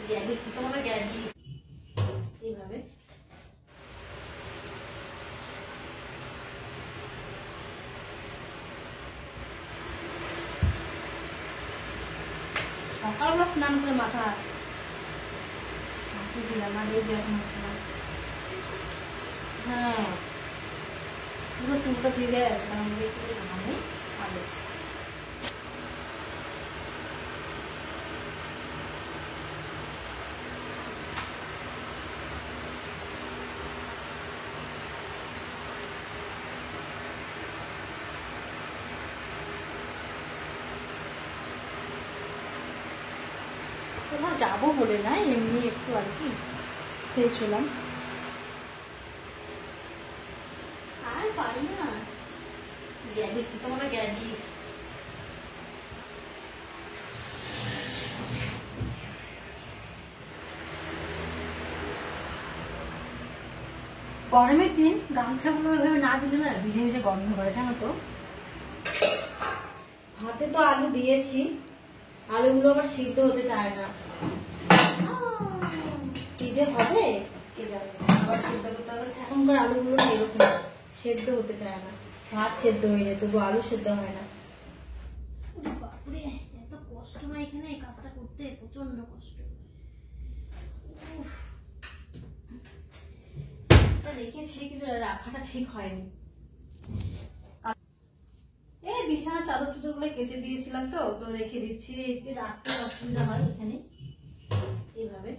Galley তোমার galley এইভাবে সকালবেলা স্নান করে মাথা আসতেছিলাম আর এই যে এখন আসলাম। হ্যাঁ পুরো চুলটা ভিজে আছে কারণ আমাকে একটু ঘামে আলো। কোথাও যাবো বলে না, এমনি একটু আর কি ফ্রেশ হলাম। আর পারি না গ্যালিস তোমার গ্যালিস গরমের দিন গামছাগুলো এভাবে না দিলে না ভিজে ভিজে গন্ধ করে জানো তো। হাতে তো আলু দিয়েছি, আলুগুলো আবার সিদ্ধ হতে চায় না, কি যে হবে কে জানে। আবার সিদ্ধ করতে হবে, এখনকার আলুগুলো না এরকম সেদ্ধ হতে চায় না, ভাত সেদ্ধ হয়ে যায় তবু আলু সেদ্ধ হয় না। বাপরে এত কষ্ট না এখানে কাজটা করতে, প্রচন্ড কষ্ট। দেখেছি কিন্তু রাখাটা ঠিক হয়নি। এই বিছানা চাদর চুদর গুলো কেচে দিয়েছিলাম তো তো রেখে দিচ্ছি, রাখতে অসুবিধা হয় এখানে এইভাবে।